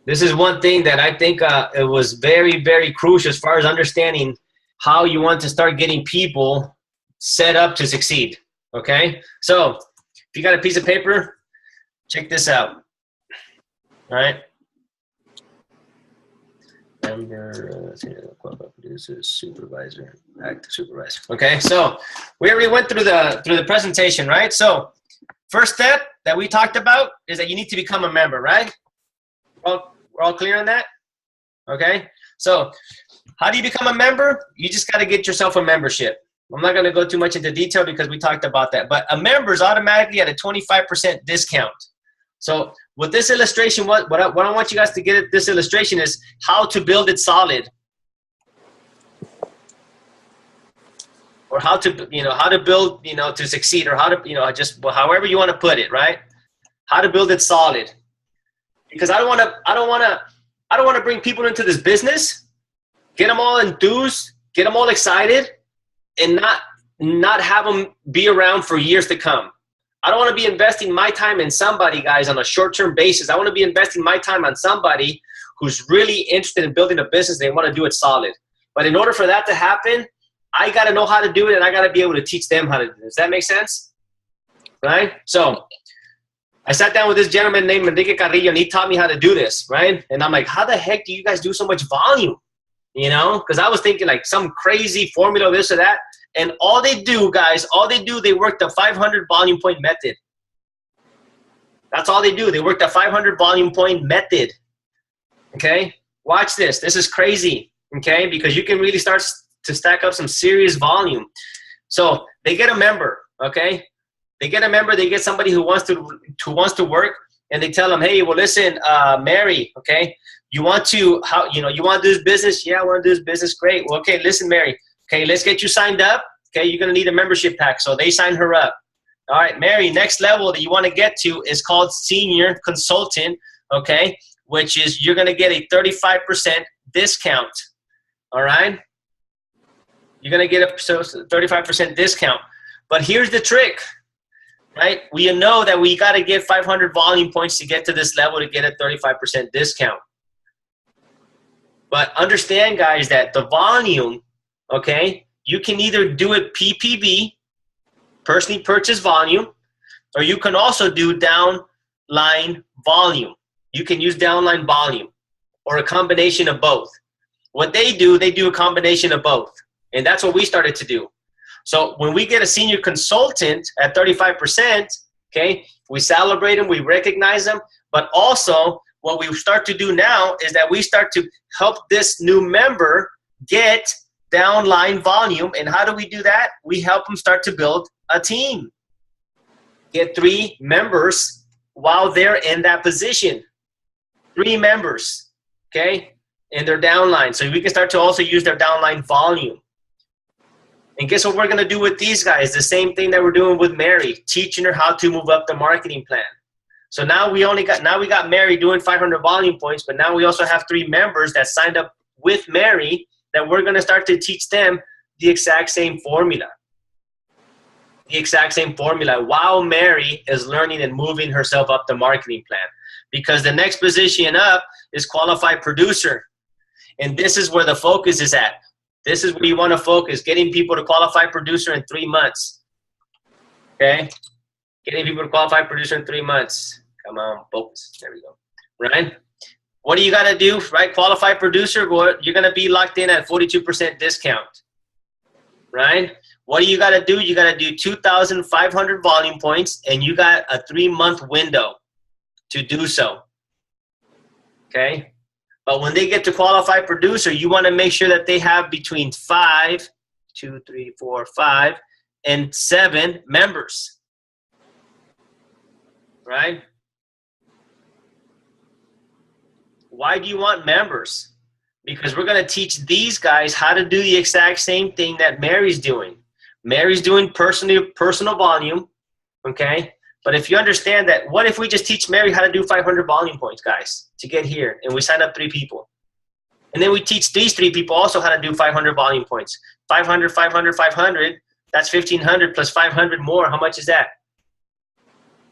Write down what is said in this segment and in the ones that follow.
This is one thing that I think it was very, very crucial as far as understanding how you want to start getting people set up to succeed. Okay? So if you got a piece of paper, check this out. All right? Member, producer, supervisor, active supervisor. Okay, so we already went through the presentation, right? So first step that we talked about is that you need to become a member, right? Well, we're all clear on that? Okay, so how do you become a member? You just got to get yourself a membership. I'm not going to go too much into detail because we talked about that, but a member is automatically at a 25% discount. So with this illustration, what I want you guys to get at this illustration is how to build it solid. Or how to build, to succeed, or how to, just however you want to put it, right? How to build it solid. Because I don't want to bring people into this business, get them all enthused, get them all excited, and not have them be around for years to come. I don't want to be investing my time in somebody, guys, on a short-term basis. I want to be investing my time on somebody who's really interested in building a business. They want to do it solid. But in order for that to happen, I got to know how to do it, and I got to be able to teach them how to do it. Does that make sense? Right? So I sat down with this gentleman named Enrique Carrillo, and he taught me how to do this, right? And I'm like, how the heck do you guys do so much volume? Because I was thinking like some crazy formula, this or that. And all they do, guys, they work the 500 volume point method. That's all they do. They work the 500 volume point method. Okay? Watch this. This is crazy. Okay? Because you can really start to stack up some serious volume. So they get a member. Okay? They get a member. They get somebody who wants to work, and they tell them, hey, well, listen, Mary, okay, you want to do this business? Yeah, I want to do this business. Great. Well, okay, listen, Mary. Okay, let's get you signed up. Okay, you're going to need a membership pack. So they sign her up. All right, Mary, next level that you want to get to is called senior consultant, okay, which is you're going to get a 35% discount. All right? You're going to get a 35% discount. But here's the trick, right? We know that we got to get 500 volume points to get to this level to get a 35% discount. But understand, guys, that the volume, okay, you can either do it PPV, personally purchase volume, or you can also do downline volume. You can use downline volume or a combination of both. What they do a combination of both. And that's what we started to do. So when we get a senior consultant at 35%, okay, we celebrate them, we recognize them, but also what we start to do now is that we start to help this new member get downline volume. And how do we do that? We help them start to build a team. Get 3 members while they're in that position. 3 members, okay, in their downline. So we can start to also use their downline volume. And guess what we're going to do with these guys? The same thing that we're doing with Mary, teaching her how to move up the marketing plan. So now we got Mary doing 500 volume points, but now we also have 3 members that signed up with Mary that we're going to start to teach them the exact same formula. The exact same formula while Mary is learning and moving herself up the marketing plan. Because the next position up is qualified producer. And this is where the focus is at. This is where you want to focus, getting people to qualify producer in 3 months. Okay? Getting people to qualify producer in 3 months. Come on, focus. There we go. Right? What do you got to do, right? Qualified producer, well, you're going to be locked in at 42% discount. Right? What do you got to do? You got to do 2,500 volume points, and you got a 3-month window to do so. Okay? But when they get to qualified producer, you want to make sure that they have between 5, 2, 3, 4, 5, and 7 members. Right? Why do you want members? Because we're going to teach these guys how to do the exact same thing that Mary's doing. Mary's doing personal volume, okay? But if you understand that, what if we just teach Mary how to do 500 volume points, guys, to get here, and we sign up 3 people? And then we teach these 3 people also how to do 500 volume points. 500, 500, 500, that's 1,500 plus 500 more. How much is that?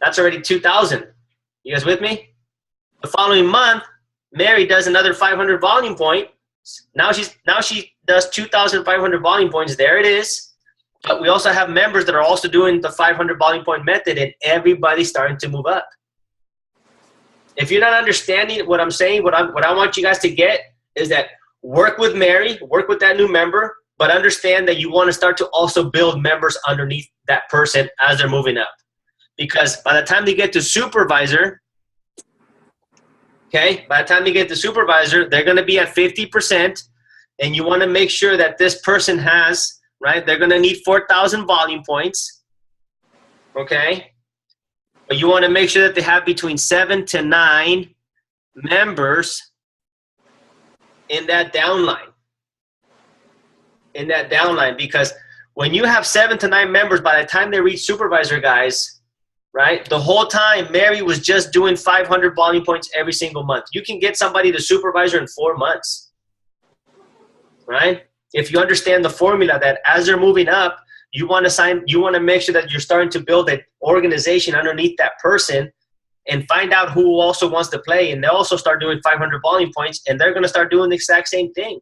That's already 2,000. You guys with me? The following month, Mary does another 500 volume points. Now she does 2,500 volume points. There it is. But we also have members that are also doing the 500 volume point method, and everybody's starting to move up. If you're not understanding what I'm saying, what I want you guys to get is that work with Mary, work with that new member, but understand that you want to start to also build members underneath that person as they're moving up. Because by the time they get to supervisor, okay, by the time they get to supervisor, they're going to be at 50%, and you want to make sure that this person has, right, they're going to need 4,000 volume points, okay? But you want to make sure that they have between 7 to 9 members in that downline. In that downline, because when you have 7 to 9 members, by the time they reach supervisor, guys, right, the whole time Mary was just doing 500 volume points every single month. You can get somebody to supervisor in 4 months, right? If you understand the formula that as they're moving up, you want to make sure that you're starting to build an organization underneath that person and find out who also wants to play, and they'll also start doing 500 volume points, and they're going to start doing the exact same thing.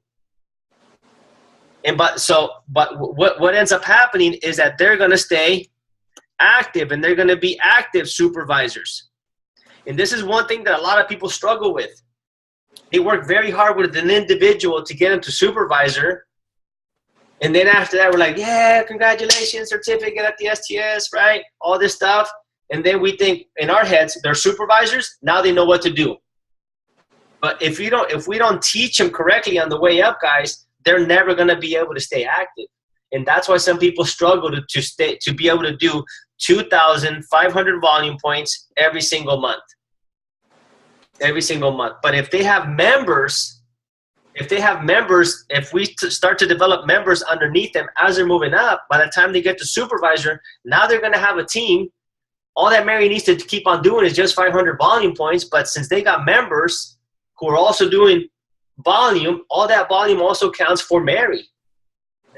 And but what ends up happening is that they're going to stay active, and they're going to be active supervisors. And this is one thing that a lot of people struggle with. They work very hard with an individual to get them to supervisor, and then after that, we're like, yeah, congratulations, certificate at the STS, right? All this stuff. And then we think in our heads, they're supervisors. Now they know what to do. But if we don't teach them correctly on the way up, guys, they're never going to be able to stay active. And that's why some people struggle to be able to do 2,500 volume points every single month. Every single month. But if they have members, if we start to develop members underneath them as they're moving up, by the time they get to supervisor, now they're going to have a team. All that Mary needs to keep on doing is just 500 volume points. But since they got members who are also doing volume, all that volume also counts for Mary,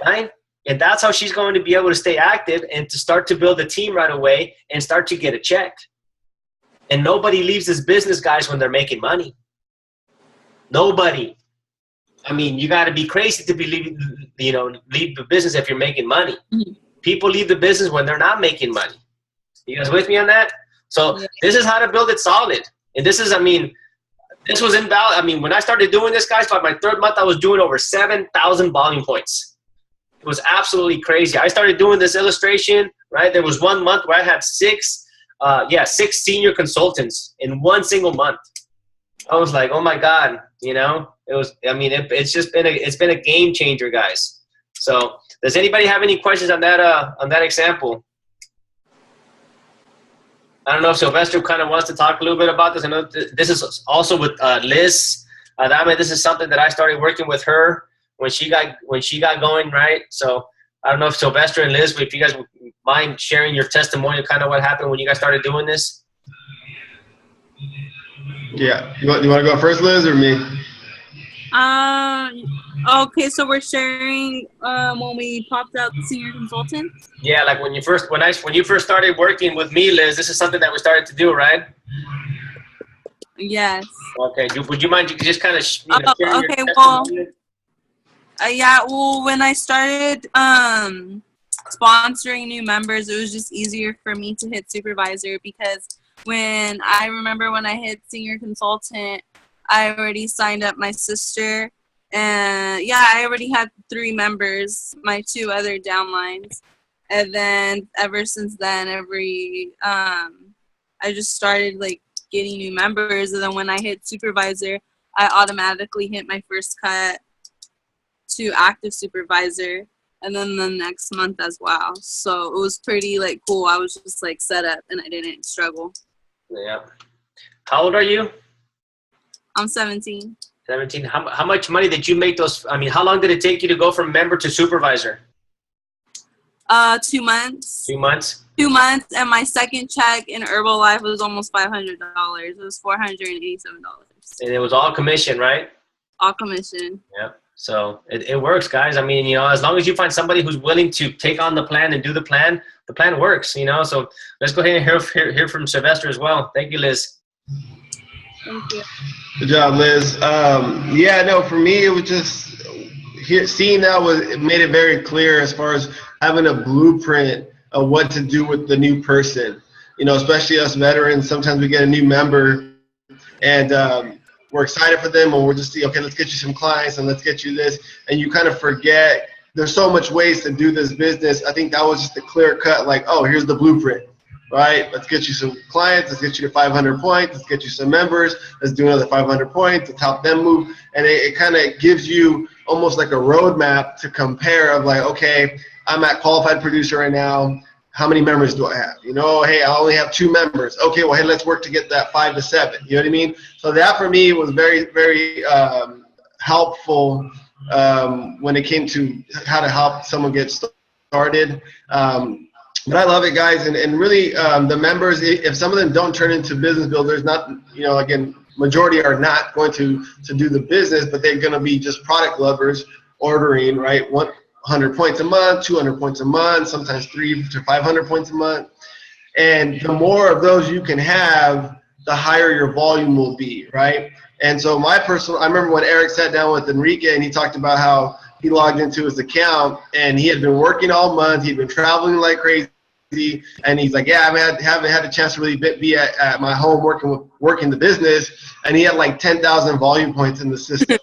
right? And that's how she's going to be able to stay active and to start to build a team right away and start to get a check. And nobody leaves this business, guys, when they're making money. Nobody. I mean, you got to be crazy to leave the business if you're making money. Mm-hmm. People leave the business when they're not making money. You guys with me on that? So This is how to build it solid. And this is, this was invalid. When I started doing this, guys, by my 3rd month, I was doing over 7,000 volume points. It was absolutely crazy. I started doing this illustration, right? There was 1 month where I had 6 senior consultants in 1 single month. I was like, oh my God, it was, it's been a game changer, guys. So does anybody have any questions on that example? I don't know if Sylvester kind of wants to talk a little bit about this. I know this is also with Liz. This is something that I started working with her when she got going, right? So I don't know if Sylvester and Liz, if you guys would mind sharing your testimonial, kind of what happened when you guys started doing this. Yeah, you want to go first, Liz, or me? Okay, so we're sharing when we popped out senior consultant. Yeah, like when you first started working with me, Liz, this is something that we started to do, right? Yes. Okay. Would you mind? You could just kind of. Okay. Well. Well, when I started sponsoring new members, it was just easier for me to hit supervisor, because when I hit senior consultant, I already signed up my sister, and I already had 3 members, my 2 other downlines, and then ever since then, I just started getting new members, and then when I hit supervisor, I automatically hit my first cut to active supervisor, and then the next month as well. So it was pretty cool. I was just set up, and I didn't struggle. Yeah. How old are you? I'm 17. 17. How much money did you make those? How long did it take you to go from member to supervisor? 2 months. 2 months? 2 months, and my second check in Herbalife was almost $500. It was $487. And it was all commission, right? All commission. Yeah. So it works, guys. As long as you find somebody who's willing to take on the plan and do the plan works, So let's go ahead and hear from Sylvester as well. Thank you, Liz. Thank you. Good job, Liz. Yeah, no, for me, it was just seeing that it made it very clear as far as having a blueprint of what to do with the new person. You know, especially us veterans, sometimes we get a new member and we're excited for them, and we're just, okay, let's get you some clients and let's get you this. And you kind of forget there's so much ways to do this business. I think that was just a clear cut, like, oh, here's the blueprint. Right? Let's get you some clients. Let's get you to 500 points. Let's get you some members. Let's do another 500 points. Let's help them move. And it kind of gives you almost like a roadmap to compare of like, okay, I'm at qualified producer right now. How many members do I have? You know, hey, I only have 2 members. Okay, well, hey, let's work to get that 5 to 7. You know what I mean? So that for me was very, very helpful when it came to how to help someone get started. But I love it, guys, and really the members, if some of them don't turn into business builders, not, you know, again, majority are not going to do the business, but they're going to be just product lovers ordering, right, 100 points a month, 200 points a month, sometimes 300 to 500 points a month. And the more of those you can have, the higher your volume will be, right? And so I remember when Eric sat down with Enrique and he talked about how he logged into his account and he had been working all month. He'd been traveling like crazy. And he's like, yeah, I haven't had a chance to really be at my home working the business. And he had like 10,000 volume points in the system.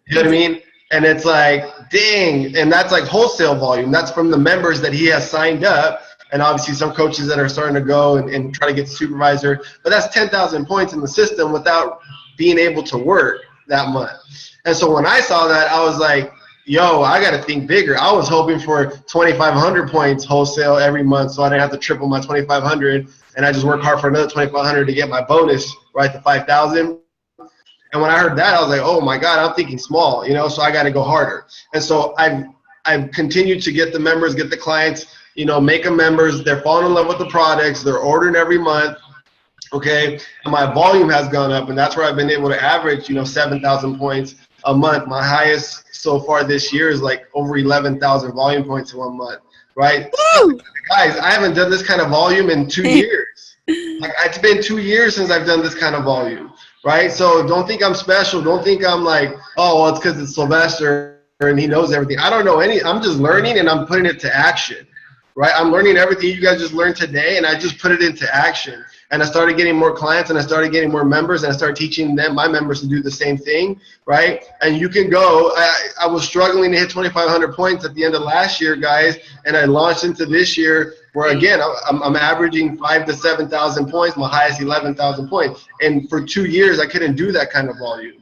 You know what I mean? And it's like, dang. And that's like wholesale volume. That's from the members that he has signed up. And obviously some coaches that are starting to go and try to get the supervisor. But that's 10,000 points in the system without being able to work that month. And so when I saw that, I was like, yo, I got to think bigger. I was hoping for 2,500 points wholesale every month so I didn't have to triple my 2,500, and I just work hard for another 2,500 to get my bonus, right, to 5,000. And when I heard that, I was like, oh, my God, I'm thinking small, you know, so I got to go harder. And so I've continued to get the members, get the clients, you know, make them members. They're falling in love with the products. They're ordering every month. Okay, and my volume has gone up, and that's where I've been able to average, you know, 7,000 points a month. My highest so far this year is like over 11,000 volume points in 1 month, right? Woo! Guys, I haven't done this kind of volume in 2 years. Like, it's been 2 years since I've done this kind of volume, right? So don't think I'm special. Don't think I'm like, oh, well, it's because it's Sylvester and he knows everything. I don't know I'm just learning and I'm putting it to action, right? I'm learning everything you guys just learned today, and I just put it into action. And I started getting more clients, and I started getting more members, and I started teaching my members to do the same thing, right? And you can go. I was struggling to hit 2,500 points at the end of last year, guys, and I launched into this year where, again, I'm averaging 5,000 to 7,000 points, my highest 11,000 points. And for 2 years, I couldn't do that kind of volume.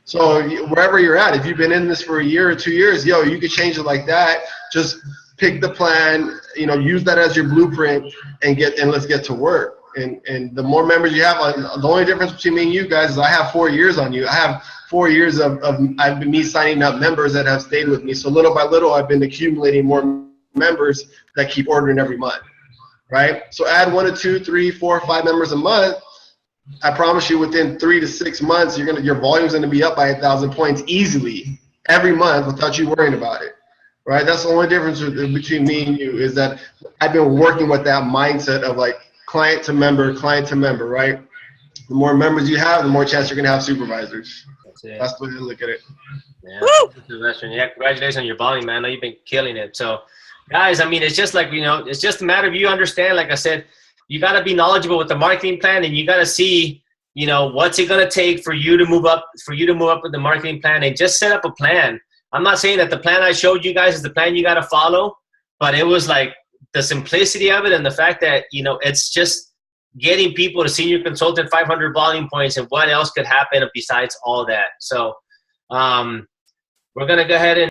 So wherever you're at, if you've been in this for a year or 2 years, yo, you could change it like that. Just pick the plan, you know, use that as your blueprint, and let's get to work. And the more members you have, the only difference between me and you guys is I have 4 years on you. I have 4 years of I've been signing up members that have stayed with me. So little by little, I've been accumulating more members that keep ordering every month, right? So add 1 to 2, 3, 4, 5 members a month. I promise you, within 3 to 6 months, your volume's gonna be up by 1,000 points easily every month without you worrying about it. Right? That's the only difference between me and you, is that I've been working with that mindset of like client to member, right? The more members you have, the more chance you're going to have supervisors. That's the way to look at it. Yeah. Yeah, congratulations on your volume, man. I know you've been killing it. So, guys, I mean, it's just like, you know, it's just a matter of you understand, like I said, you got to be knowledgeable with the marketing plan, and you got to see, you know, what's it going to take for you to move up with the marketing plan, and just set up a plan. I'm not saying that the plan I showed you guys is the plan you got to follow, but it was like the simplicity of it, and the fact that, you know, it's just getting people to senior consultant 500 volume points, and what else could happen besides all that. So we're going to go ahead and